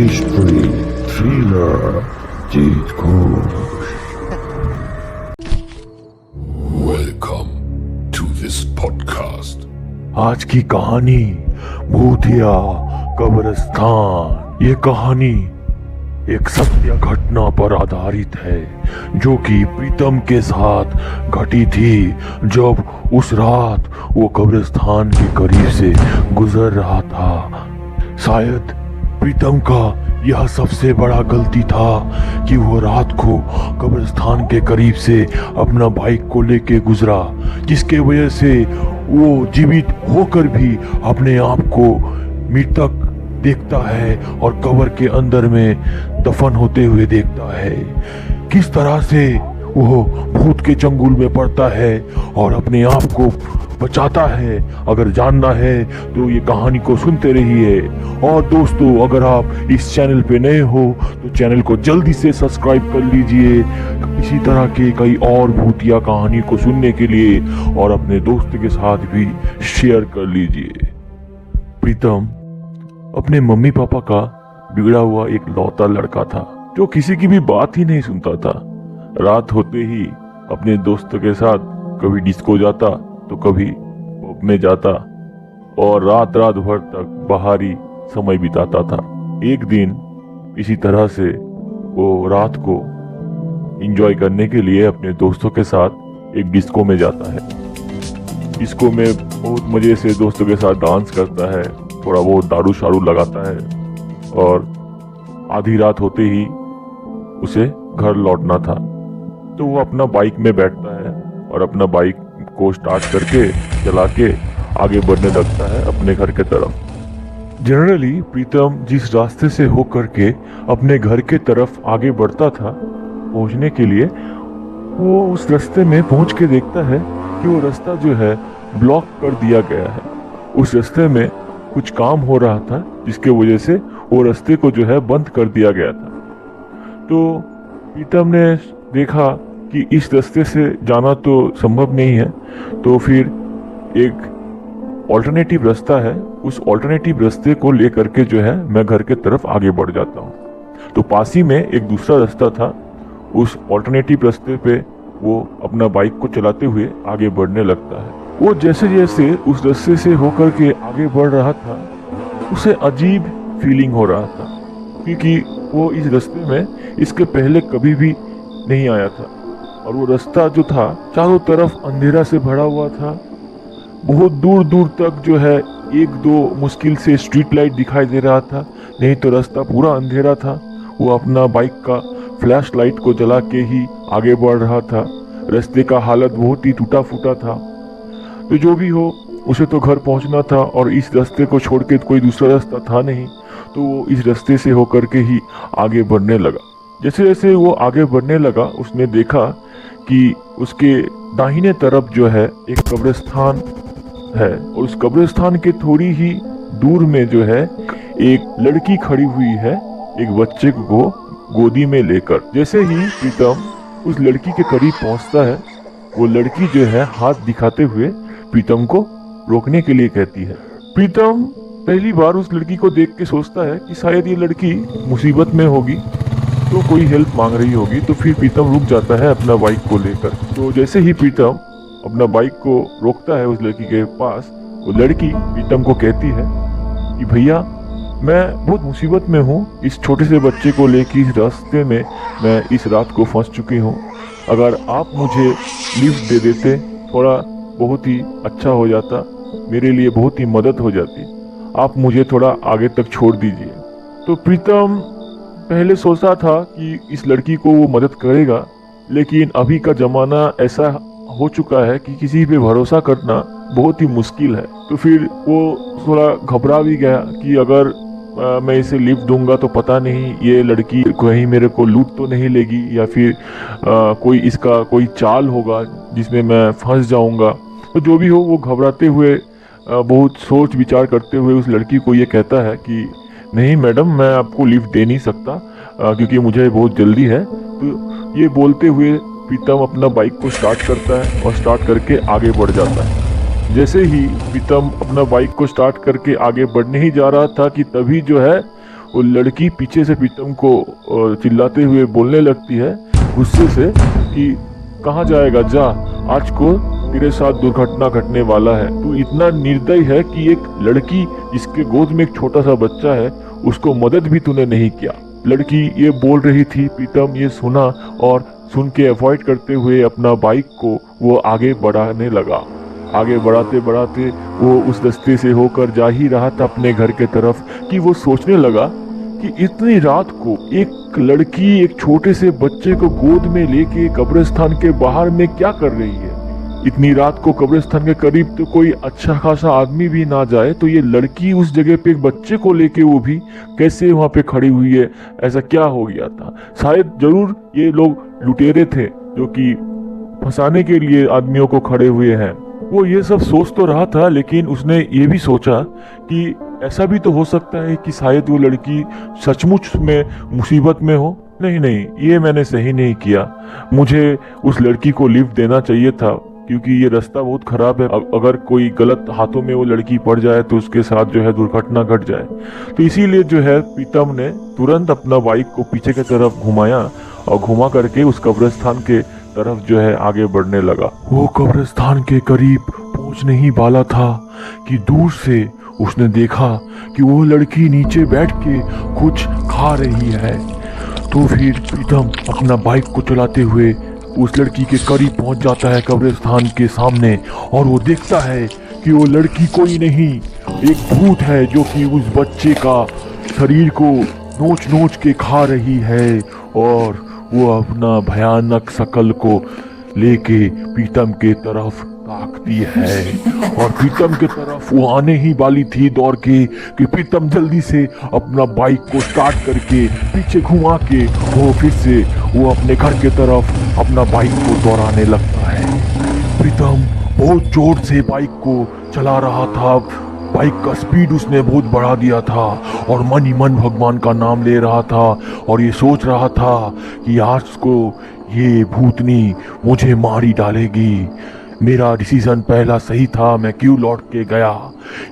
Mystery thriller Jeet Ghosh. Welcome to this podcast. आज की कहानी भूतिया कब्रिस्तान। ये कहानी एक सत्य घटना पर आधारित है जो कि प्रीतम के साथ घटी थी जब उस रात वो कब्रिस्तान के करीब से गुजर रहा था। शायद प्रीतम का यह सबसे बड़ा गलती था कि वो रात को कब्रिस्तान के करीब से अपना बाइक को लेके गुजरा, जिसके वजह से वो जीवित होकर भी अपने आप को मृतक देखता है और कब्र के अंदर में दफन होते हुए देखता है। किस तरह से वो भूत के चंगुल में पड़ता है और अपने आप को बचाता है, अगर जानना है तो ये कहानी को सुनते रहिए। और दोस्तों, अगर आप इस चैनल पे नए हो तो चैनल को जल्दी से सब्सक्राइब कर लीजिए इसी तरह के कई और भूतिया कहानी को सुनने के लिए, और अपने दोस्त के साथ भी शेयर कर लीजिए। प्रीतम अपने मम्मी पापा का बिगड़ा हुआ एक लौता लड़का था जो किसी की भी बात ही नहीं सुनता था। रात होते ही अपने दोस्तों के साथ कभी डिस्को जाता तो कभी पब में जाता और रात भर तक बाहरी समय बिताता था। एक दिन इसी तरह से वो रात को एंजॉय करने के लिए अपने दोस्तों के साथ एक डिस्को में जाता है। डिस्को में बहुत मजे से दोस्तों के साथ डांस करता है, थोड़ा बहुत दारू शारू लगाता है, और आधी रात होते ही उसे घर लौटना था। तो वो अपना बाइक में बैठता है और अपना बाइक को स्टार्ट करके चला के आगे बढ़ने लगता है अपने घर के तरफ। जनरली प्रीतम जिस रास्ते से होकर के अपने घर के तरफ आगे बढ़ता था पहुंचने के लिए, वो उस रास्ते में पहुंच के देखता है कि वो रास्ता जो है ब्लॉक कर दिया गया है। उस रास्ते में कुछ काम हो रहा था जिसके वजह से वो रास्ते को जो है बंद कर दिया गया था। तो प्रीतम ने देखा कि इस रास्ते से जाना तो संभव नहीं है, तो फिर एक ऑल्टरनेटिव रास्ता है, उस ऑल्टरनेटिव रास्ते को लेकर के जो है मैं घर के तरफ आगे बढ़ जाता हूँ। तो पास ही में एक दूसरा रास्ता था, उस ऑल्टरनेटिव रास्ते पे वो अपना बाइक को चलाते हुए आगे बढ़ने लगता है। वो जैसे जैसे उस रास्ते से होकर के आगे बढ़ रहा था उसे अजीब फीलिंग हो रहा था, क्योंकि वो इस रास्ते में इसके पहले कभी भी नहीं आया था और वो रास्ता जो था चारों तरफ अंधेरा से भरा हुआ था। बहुत दूर दूर तक जो है एक दो मुश्किल से स्ट्रीट लाइट दिखाई दे रहा था, नहीं तो रास्ता पूरा अंधेरा था। वो अपना बाइक का फ्लैश लाइट को जला के ही आगे बढ़ रहा था। रास्ते का हालत बहुत ही टूटा फूटा था। तो जो भी हो, उसे तो घर पहुंचना था और इस रास्ते को छोड़ के कोई दूसरा रास्ता था नहीं, तो वो इस रास्ते से होकर के ही आगे बढ़ने लगा। जैसे जैसे वो आगे बढ़ने लगा उसने देखा कि उसके दाहिने तरफ जो है एक कब्रिस्तान है, और उस कब्रिस्तान के थोड़ी ही दूर में जो है एक लड़की खड़ी हुई है एक बच्चे को गोदी में लेकर। जैसे ही प्रीतम उस लड़की के करीब पहुंचता है, वो लड़की जो है हाथ दिखाते हुए प्रीतम को रोकने के लिए कहती है। प्रीतम पहली बार उस लड़की को देख के सोचता है कि शायद ये लड़की मुसीबत में होगी, तो कोई हेल्प मांग रही होगी। तो फिर प्रीतम रुक जाता है अपना बाइक को लेकर। तो जैसे ही प्रीतम अपना बाइक को रोकता है उस लड़की के पास, वो लड़की प्रीतम को कहती है कि भैया, मैं बहुत मुसीबत में हूँ, इस छोटे से बच्चे को लेकर इस रास्ते में मैं इस रात को फंस चुकी हूँ। अगर आप मुझे लिफ्ट दे देते थोड़ा बहुत ही अच्छा हो जाता, मेरे लिए बहुत ही मदद हो जाती। आप मुझे थोड़ा आगे तक छोड़ दीजिए। तो प्रीतम पहले सोचा था कि इस लड़की को वो मदद करेगा, लेकिन अभी का ज़माना ऐसा हो चुका है कि किसी पे भरोसा करना बहुत ही मुश्किल है। तो फिर वो थोड़ा घबरा भी गया कि अगर मैं इसे लिफ्ट दूंगा तो पता नहीं ये लड़की कहीं मेरे को लूट तो नहीं लेगी, या फिर कोई इसका कोई चाल होगा जिसमें मैं फंस जाऊंगा। तो जो भी हो, वो घबराते हुए बहुत सोच विचार करते हुए उस लड़की को ये कहता है कि नहीं मैडम, मैं आपको लिफ्ट दे नहीं सकता क्योंकि मुझे बहुत जल्दी है। तो ये बोलते हुए प्रीतम अपना बाइक को स्टार्ट करता है और स्टार्ट करके आगे बढ़ जाता है। जैसे ही प्रीतम अपना बाइक को स्टार्ट करके आगे बढ़ने ही जा रहा था कि तभी जो है वो लड़की पीछे से प्रीतम को चिल्लाते हुए बोलने लगती है गुस्से से कि कहाँ जाएगा, जा, आज को तेरे साथ दुर्घटना घटने वाला है। तू इतना निर्दयी है कि एक लड़की जिसके गोद में एक छोटा सा बच्चा है उसको मदद भी तूने नहीं किया। लड़की ये बोल रही थी, प्रीतम ये सुना और सुन के अवॉइड करते हुए अपना बाइक को वो आगे बढ़ाने लगा। आगे बढ़ाते बढ़ाते वो उस रास्ते से होकर जा ही रहा था अपने घर के तरफ कि वो सोचने लगा कि इतनी रात को एक लड़की एक छोटे से बच्चे को गोद में लेके कब्रिस्तान के बाहर में क्या कर रही है। इतनी रात को कब्रिस्तान के करीब तो कोई अच्छा खासा आदमी भी ना जाए, तो ये लड़की उस जगह पे एक बच्चे को लेके वो भी कैसे वहां पे खड़ी हुई है, ऐसा क्या हो गया था। शायद जरूर ये लोग लुटेरे थे जो कि फंसाने के लिए आदमियों को खड़े हुए हैं। वो ये सब सोच तो रहा था, लेकिन उसने ये भी सोचा कि ऐसा भी तो हो सकता है कि शायद वो लड़की सचमुच में मुसीबत में हो। नहीं नहीं, ये मैंने सही नहीं किया, मुझे उस लड़की को लिफ्ट देना चाहिए था क्योंकि ये रास्ता बहुत खराब है। अगर कोई गलत हाथों में वो लड़की पड़ जाए तो उसके साथ जो है दुर्घटना घट जाए। तो इसीलिए जो है प्रीतम ने तुरंत अपना बाइक को पीछे की तरफ घुमाया और घुमा करके उस कब्रिस्तान के तरफ जो है आगे बढ़ने लगा। वो कब्रिस्तान के करीब पहुंचने ही वाला था कि दूर से उसने देखा कि वो लड़की नीचे बैठ के कुछ खा रही है। तो फिर प्रीतम अपना बाइक को चलाते हुए उस लड़की के करीब पहुंच जाता है कब्रिस्तान के सामने, और वो देखता है कि वो लड़की कोई नहीं, एक भूत है जो कि उस बच्चे का शरीर को नोच नोच के खा रही है। और वो अपना भयानक शकल को लेके प्रीतम के तरफ ताकती है और प्रीतम के तरफ वो आने ही वाली थी दौड़ के कि प्रीतम जल्दी से अपना बाइक को स्टार्ट करके पीछे घुमा के वो फिर से वो अपने घर के तरफ अपना बाइक को दौड़ाने लगता है। प्रीतम बहुत जोर से बाइक को चला रहा था, बाइक का स्पीड उसने बहुत बढ़ा दिया था और मन ही मन भगवान का नाम ले रहा था और ये सोच रहा था कि आज को ये भूतनी मुझे मार ही डालेगी। मेरा डिसीजन पहला सही था, मैं क्यों लौट के गया।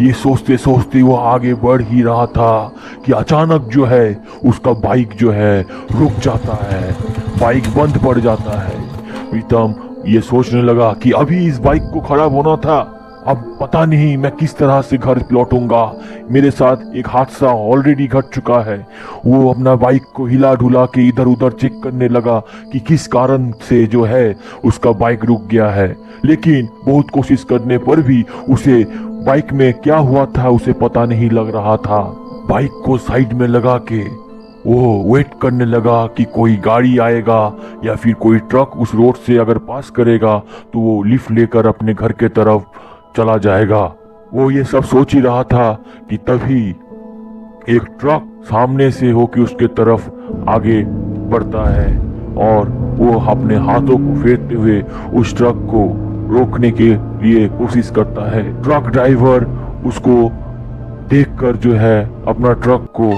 ये सोचते सोचते वो आगे बढ़ ही रहा था कि अचानक जो है उसका बाइक जो है रुक जाता है, बाइक बंद पड़ जाता है। प्रीतम ये सोचने लगा कि अभी इस बाइक को खराब होना था, अब पता नहीं मैं किस तरह से घर लौटूंगा, मेरे साथ एक हादसा ऑलरेडी घट चुका है। वो अपना बाइक को हिला ढुला के इधर उधर चेक करने लगा कि किस कारण से जो है उसका बाइक रुक गया है, लेकिन बहुत कोशिश करने पर भी उसे बाइक में क्या हुआ था उसे पता नहीं लग रहा था। बाइक को साइड में लगा के वो वेट करने लगा कि कोई गाड़ी आएगा या फिर कोई ट्रक उस रोड से अगर पास करेगा तो वो लिफ्ट लेकर अपने घर के तरफ चला जाएगा। वो ये सब सोच ही रहा था कि तभी एक ट्रक सामने से होकर उसके तरफ आगे बढ़ता है और वो अपने हाथों को फेरते हुए उस ट्रक को रोकने के लिए कोशिश करता है। ट्रक ड्राइवर उसको देखकर जो है अपना ट्रक को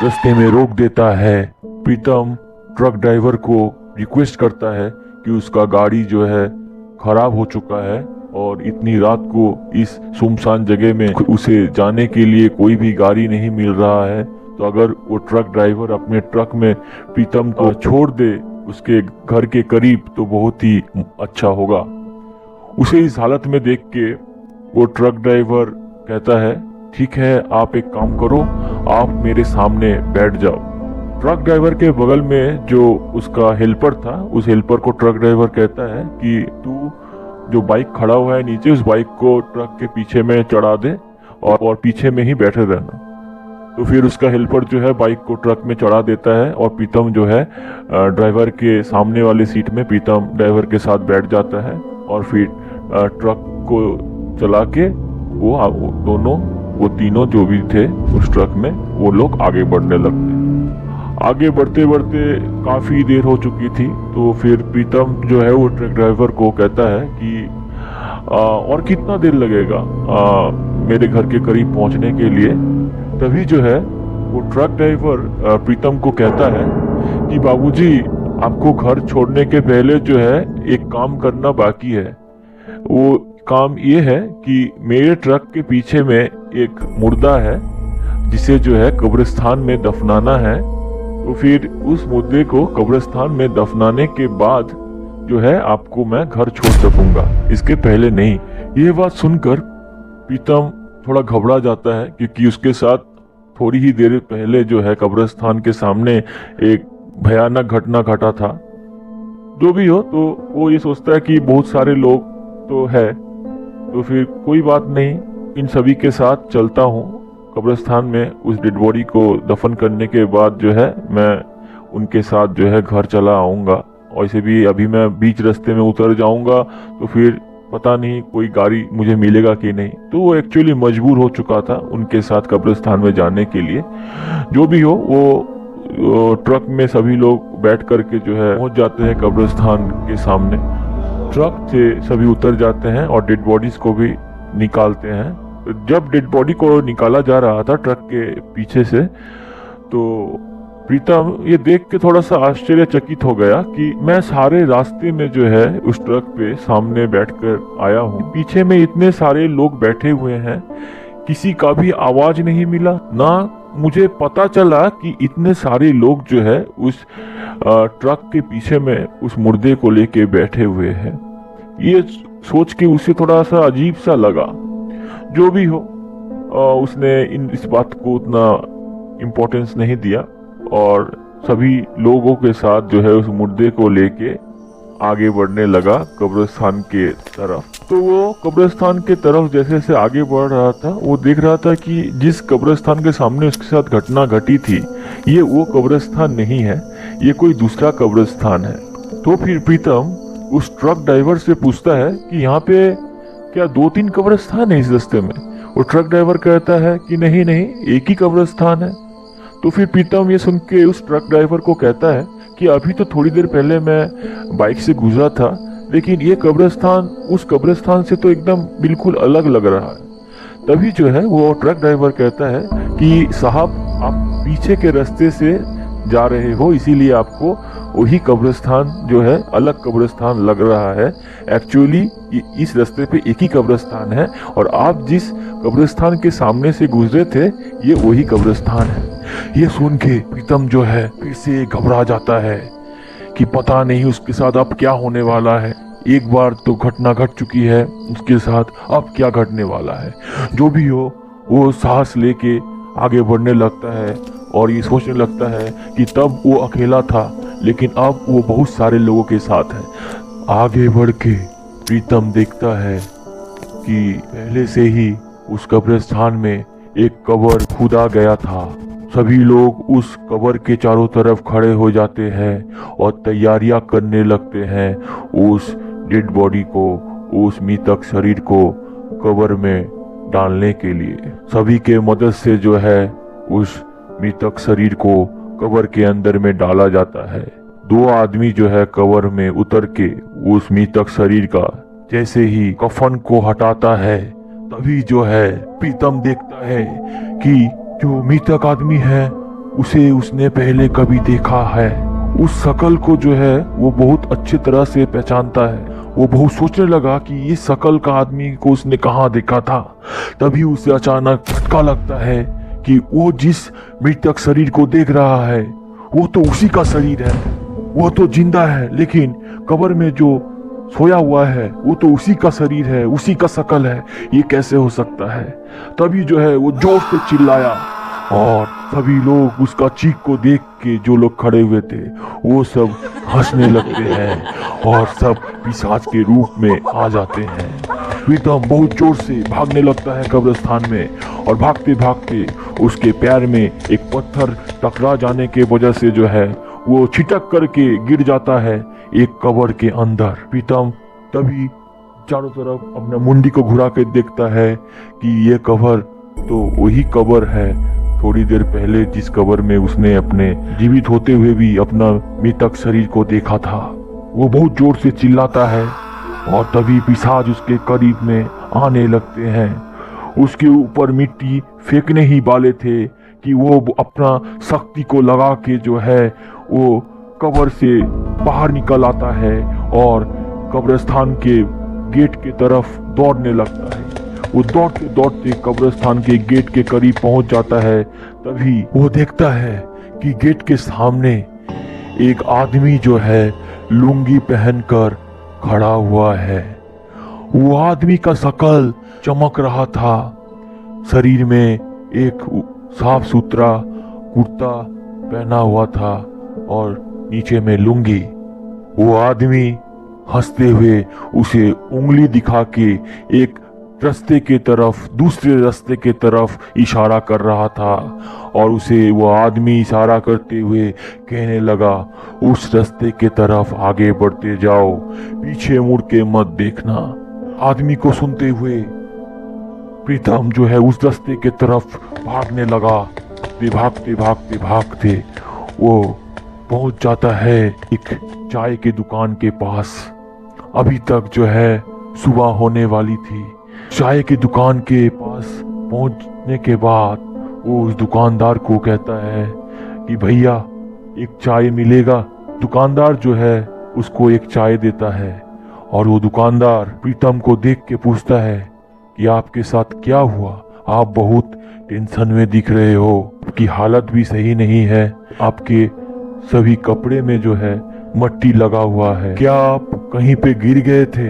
रास्ते में रोक देता है। प्रीतम ट्रक ड्राइवर को रिक्वेस्ट करता है कि उसका गाड़ी जो है खराब हो चुका है और इतनी रात को इस सुनसान जगह में उसे जाने के लिए कोई भी गाड़ी नहीं मिल रहा है, तो अगर वो ट्रक ड्राइवर अपने ट्रक में प्रीतम को छोड़ दे उसके घर के करीब तो बहुत ही अच्छा होगा। उसे इस हालत में देख के वो ट्रक ड्राइवर कहता है, ठीक है आप एक काम करो, आप मेरे सामने बैठ जाओ। ट्रक ड्राइवर के बगल में जो उसका हेल्पर था, उस हेल्पर को ट्रक ड्राइवर कहता है कि तू जो बाइक खड़ा हुआ है नीचे, उस बाइक को ट्रक के पीछे में चढ़ा दे और पीछे में ही बैठे रहना। तो फिर उसका हेल्पर जो है बाइक को ट्रक में चढ़ा देता है और प्रीतम जो है ड्राइवर के सामने वाले सीट में प्रीतम ड्राइवर के साथ बैठ जाता है और फिर ट्रक को चला के वो तीनों जो भी थे उस ट्रक में वो लोग आगे बढ़ने लगते। आगे बढ़ते बढ़ते काफी देर हो चुकी थी, तो फिर प्रीतम जो है वो ट्रक ड्राइवर को कहता है कि और कितना देर लगेगा मेरे घर के करीब पहुंचने के लिए। तभी जो है वो ट्रक ड्राइवर प्रीतम को कहता है कि बाबूजी आपको घर छोड़ने के पहले जो है एक काम करना बाकी है। वो काम ये है कि मेरे ट्रक के पीछे में एक मुर्दा है जिसे जो है कब्रिस्तान में दफनाना है, तो फिर उस मुर्दे को कब्रिस्तान में दफनाने के बाद जो है आपको मैं घर छोड़ सकूंगा, इसके पहले नहीं। ये बात सुनकर प्रीतम थोड़ा घबरा जाता है, क्योंकि उसके साथ थोड़ी ही देर पहले जो है कब्रिस्तान के सामने एक भयानक घटना घटा था। जो भी हो, तो वो ये सोचता है कि बहुत सारे लोग तो है, तो फिर कोई बात नहीं, इन सभी के साथ चलता हूँ कब्रिस्तान में। उस डेड बॉडी को दफन करने के बाद जो है मैं उनके साथ जो है घर चला आऊँगा। और ऐसे भी अभी मैं बीच रास्ते में उतर जाऊँगा तो फिर पता नहीं कोई गाड़ी मुझे मिलेगा कि नहीं। तो वो एक्चुअली मजबूर हो चुका था उनके साथ कब्रिस्तान में जाने के लिए। जो भी हो, वो ट्रक में सभी लोग बैठ करके जो है पहुंच जाते हैं कब्रिस्तान के सामने। ट्रक से सभी उतर जाते हैं और डेड बॉडीज को भी निकालते हैं। जब डेड बॉडी को निकाला जा रहा था ट्रक के पीछे से, तो प्रीतम ये देख के थोड़ा सा आश्चर्यचकित हो गया कि मैं सारे रास्ते में जो है उस ट्रक पे सामने बैठकर आया हूँ, पीछे में इतने सारे लोग बैठे हुए हैं, किसी का भी आवाज नहीं मिला, ना मुझे पता चला कि इतने सारे लोग जो है उस ट्रक के पीछे में उस मुर्दे को लेके बैठे हुए हैं। ये सोच के उसे थोड़ा सा अजीब सा लगा। जो भी हो, उसने इस बात को उतना इम्पोर्टेंस नहीं दिया और सभी लोगों के साथ जो है उस मुर्दे को लेके आगे बढ़ने लगा कब्रिस्तान के तरफ। तो वो कब्रिस्तान के तरफ जैसे जैसे आगे बढ़ रहा था, वो देख रहा था कि जिस कब्रिस्तान के सामने उसके साथ घटना घटी थी, ये वो कब्रिस्तान नहीं है, ये कोई दूसरा कब्रिस्तान है। तो फिर प्रीतम उस ट्रक ड्राइवर से पूछता है कि यहाँ पे क्या 2-3 कब्रिस्तान है इस रास्ते में? वो ट्रक ड्राइवर कहता है कि नहीं नहीं, एक ही कब्रिस्तान है। तो फिर प्रीतम ये सुन के उस ट्रक ड्राइवर को कहता है कि अभी तो थोड़ी देर पहले मैं बाइक से गुजरा था, लेकिन ये कब्रिस्तान उस कब्रिस्तान से तो एकदम बिल्कुल अलग लग रहा है। तभी जो है वो ट्रक ड्राइवर कहता है कि साहब, आप पीछे के रास्ते से जा रहे हो, इसीलिए आपको वही कब्रिस्तान जो है अलग कब्रिस्तान लग रहा है। एक्चुअली इस रास्ते पे एक ही कब्रिस्तान है और आप जिस कब्रिस्तान के सामने से गुजरे थे, ये वही कब्रिस्तान है। ये सुन के प्रीतम जो है फिर से घबरा जाता है कि पता नहीं उसके साथ अब क्या होने वाला है। एक बार तो घटना घट चुकी है उसके साथ, अब क्या घटने वाला है। जो भी हो, वो सांस लेके आगे बढ़ने लगता है और ये सोचने लगता है कि तब वो अकेला था, लेकिन अब वो बहुत सारे लोगों के साथ है। आगे बढ़ के प्रीतम देखता है कि पहले से ही उस कब्रिस्तान में एक कब्र खुदा गया था। सभी लोग उस कब्र के चारों तरफ खड़े हो जाते हैं और तैयारियां करने लगते हैं उस डेड बॉडी को, उस मृतक शरीर को कब्र में डालने के लिए। सभी के मदद से जो है उस मृतक शरीर को कब्र के अंदर में डाला जाता है। 2 आदमी जो है कब्र में उतर के उस मृतक शरीर का जैसे ही कफन को हटाता है, तभी जो है प्रीतम देखता है कि जो मृतक आदमी है उसे उसने पहले कभी देखा है। उस शकल को जो है वो बहुत अच्छी तरह से पहचानता है। वो बहुत सोचने लगा कि ये शकल का आदमी को उसने कहाँ देखा था। तभी उसे अचानक झटका लगता है कि वो जिस मृतक शरीर को देख रहा है वो तो उसी का शरीर है, वो तो जिंदा है, लेकिन कब्र में जो सोया हुआ है वो तो उसी का शरीर है, उसी का शकल है। ये कैसे हो सकता है? तभी जो है वो जोर से चिल्लाया और सभी लोग उसका चीख को देख के, जो लोग खड़े हुए थे वो सब हंसने लगते हैं और सब पिशाच के रूप में आ जाते हैं। प्रीतम बहुत जोर से भागने लगता है कब्रिस्तान में और भागते भागते उसके पैर में एक पत्थर टकरा जाने के वजह से जो है वो छिटक करके गिर जाता है एक कब्र के अंदर। प्रीतम तभी चारों तरफ अपना मुंडी को घुरा के देखता है कि ये कब्र तो वही कब्र है थोड़ी देर पहले जिस कब्र में उसने अपने जीवित होते हुए भी अपना मृतक शरीर को देखा था। वो बहुत जोर से चिल्लाता है और तभी पिशाच उसके करीब में आने लगते हैं। उसके ऊपर मिट्टी फेंकने ही वाले थे कि वो अपना शक्ति को लगा के जो है वो कब्र से बाहर निकल आता है और कब्रिस्तान के गेट की तरफ दौड़ने लगता है। वो दौड़ते दौड़ते कब्रिस्तान के गेट के करीब पहुंच जाता है। तभी वो देखता है कि गेट के सामने एक आदमी जो है लुंगी पहनकर खड़ा हुआ है। वो आदमी का शकल चमक रहा था। शरीर में एक साफ सुथरा कुर्ता पहना हुआ था और नीचे में लुंगी। वो आदमी हंसते हुए उसे उंगली दिखा के एक रास्ते के तरफ, दूसरे रास्ते के तरफ इशारा कर रहा था और उसे वो आदमी इशारा करते हुए कहने लगा, उस रास्ते के तरफ आगे बढ़ते जाओ, पीछे मुड़ के मत देखना। आदमी को सुनते हुए प्रीतम जो है उस रास्ते के तरफ भागने लगा। भागते भागते भागते वो पहुंच जाता है एक चाय की दुकान के पास। अभी तक जो है सुबह होने वाली थी। चाय की दुकान के पास पहुंचने के बाद वो उस दुकानदार को कहता है कि भैया एक चाय मिलेगा। दुकानदार जो है उसको एक चाय देता है और वो दुकानदार प्रीतम को देख के पूछता है कि आपके साथ क्या हुआ, आप बहुत टेंशन में दिख रहे हो, आपकी हालत भी सही नहीं है, आपके सभी कपड़े में जो है मट्टी लगा हुआ है, क्या आप कहीं पे गिर गए थे?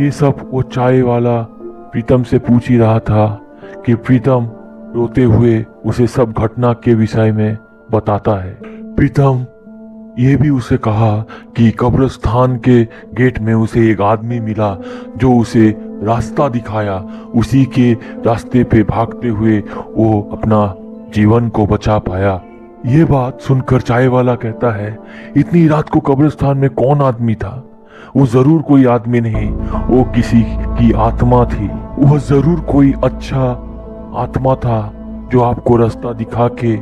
ये सब वो चाय वाला प्रीतम से पूछ ही रहा था कि प्रीतम रोते हुए उसे सब घटना के विषय में बताता है। प्रीतम ये भी उसे कहा कि कब्रिस्तान के गेट में उसे एक आदमी मिला जो उसे रास्ता दिखाया। उसी के रास्ते पे भागते हुए वो अपना जीवन को बचा पाया। ये बात सुनकर चाय वाला कहता है, इतनी रात को कब्रिस्तान में कौन आदमी था? वो जरूर कोई आदमी नहीं, वो किसी की आत्मा थी। वह जरूर कोई अच्छा आत्मा था जो आपको रास्ता दिखा के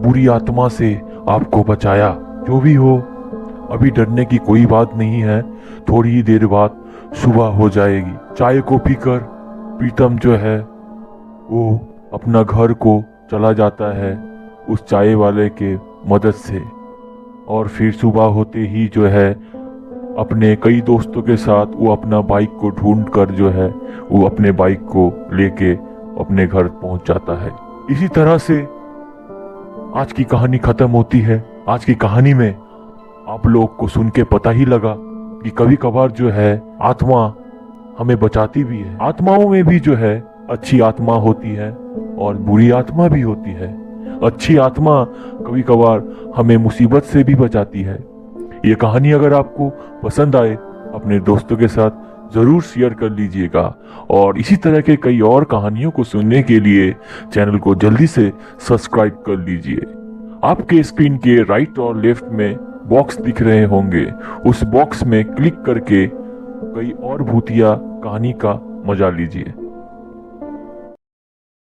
बुरी आत्मा से आपको बचाया। जो भी हो, अभी डरने की कोई बात नहीं है, थोड़ी ही देर बाद सुबह हो जाएगी। चाय को पीकर प्रीतम जो है वो अपना घर को चला जाता है उस चाय वाले के मदद से। और फिर सुबह होते ही जो है अपने कई दोस्तों के साथ वो अपना बाइक को ढूंढ कर जो है वो अपने बाइक को लेके अपने घर पहुंच जाता है। इसी तरह से आज की कहानी खत्म होती है। आज की कहानी में आप लोग को सुन के पता ही लगा कि कभी कभार जो है आत्मा हमें बचाती भी है। आत्माओं में भी जो है अच्छी आत्मा होती है और बुरी आत्मा भी होती है। अच्छी आत्मा कभी कभार हमें मुसीबत से भी बचाती है। ये कहानी अगर आपको पसंद आए अपने दोस्तों के साथ जरूर शेयर कर लीजिएगा और इसी तरह के कई और कहानियों को सुनने के लिए चैनल को जल्दी से सब्सक्राइब कर लीजिए। आपके स्क्रीन के राइट और लेफ्ट में बॉक्स दिख रहे होंगे, उस बॉक्स में क्लिक करके कई और भूतिया कहानी का मजा लीजिए।